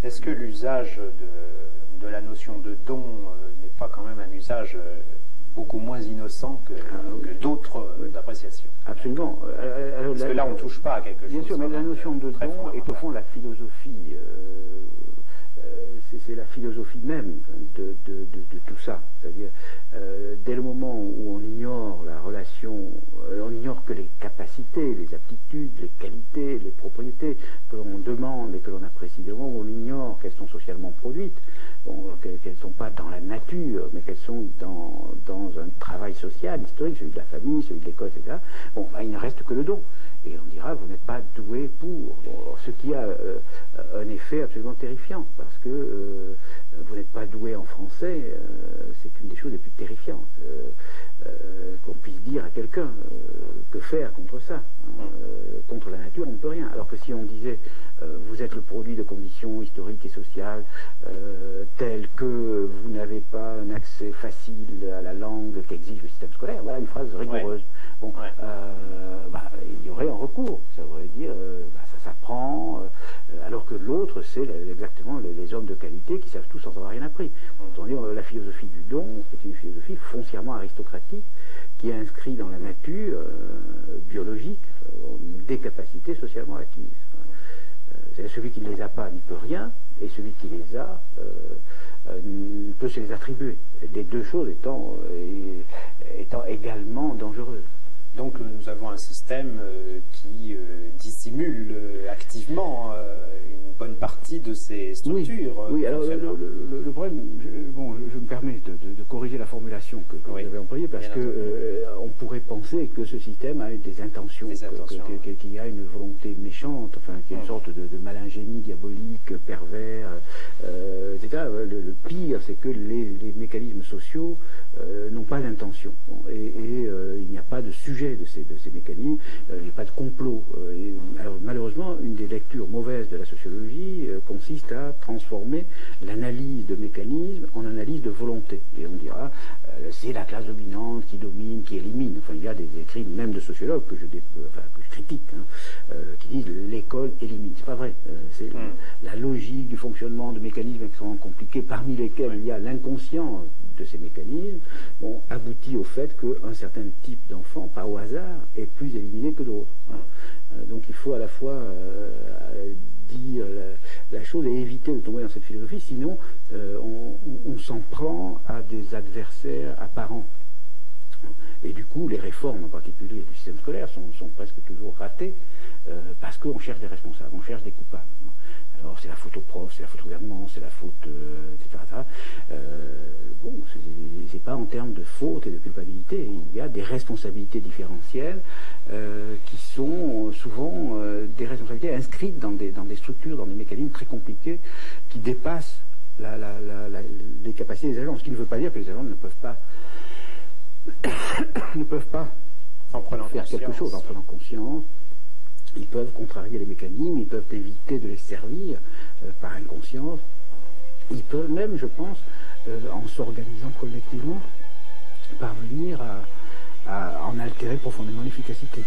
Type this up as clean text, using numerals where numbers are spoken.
Est-ce que l'usage de la notion de don n'est pas quand même un usage beaucoup moins innocent que d'autres appréciations? Absolument. Parce que là, on ne touche pas à quelque chose. Bien sûr, mais la notion de don est au fond la philosophie. C'est la philosophie même de tout ça. C'est-à-dire, dès le moment où on ignore la relation, on ignore que les capacités, les aptitudes, les qualités, les propriétés que l'on demande et que l'on apprécie, dès le moment où on ignore qu'elles sont socialement produites, qu'elles ne sont pas dans la nature, mais qu'elles sont dans un travail social, historique, celui de la famille, celui de l'école, etc., bon, il ne reste que le don. Et on dira, vous n'êtes pas doué pour. Bon, ce qui a un effet absolument terrifiant, parce que vous n'êtes pas doué en français, c'est une des choses les plus terrifiantes qu'on puisse dire à quelqu'un. Que faire contre ça, contre la nature, on ne peut rien. Alors que si on disait, vous êtes le produit de conditions historiques et sociales telles que vous n'avez pas un accès facile à la langue qu'exige le système scolaire, voilà une phrase rigoureuse. Bon, il y aurait un recours, ça voudrait dire, ça s'apprend, alors que l'autre, c'est exactement les hommes de qualité qui savent tout sans avoir rien appris. Autrement dit, la philosophie du don est une philosophie foncièrement aristocratique qui est inscrite dans la nature biologique des capacités socialement acquises. Celui qui ne les a pas n'y peut rien, et celui qui les a peut se les attribuer. Les deux choses étant également dangereuses. Donc nous avons un système qui dissimule activement une bonne partie de ces structures. Oui, alors le problème, je me permets de corriger la formulation que vous avez employée, parce qu'on pourrait penser que ce système a des intentions, qu'il y a une volonté méchante, enfin qu'il y a une sorte de malingénie diabolique, pervers, etc. Le pire, c'est que les mécanismes sociaux n'ont pas l'intention. Il n'y a pas de sujet de ces mécanismes, il n'y a pas de complot. Alors malheureusement, une des lectures mauvaises de la sociologie consiste à transformer l'analyse de mécanismes en analyse de volonté. Et on dira, c'est la classe dominante qui domine, qui élimine. Enfin, il y a des écrits même de sociologues que je critique, qui disent l'école élimine. C'est pas vrai. C'est la logique du fonctionnement de mécanismes extrêmement compliqués, parmi lesquels il y a l'inconscient de ces mécanismes, aboutit au fait qu'un certain type d'enfants, pas au hasard, est plus éliminé que d'autres. Donc il faut à la fois dire la chose et éviter de tomber dans cette philosophie, sinon on s'en prend à des adversaires apparents. Et du coup, les réformes, en particulier du système scolaire, sont presque toujours ratées, parce qu'on cherche des responsables, on cherche des coupables. Alors c'est la faute au prof, c'est la faute au gouvernement, c'est la faute, etc. C'est pas en termes de faute et de culpabilité. Il y a des responsabilités différentielles qui sont souvent des responsabilités inscrites dans des structures, dans des mécanismes très compliqués qui dépassent les capacités des agents. Ce qui ne veut pas dire que les agents ne peuvent pas faire quelque chose en prenant conscience. Ils peuvent contrarier les mécanismes, ils peuvent éviter de les servir par inconscience. Ils peuvent même, je pense, en s'organisant collectivement, parvenir à en altérer profondément l'efficacité.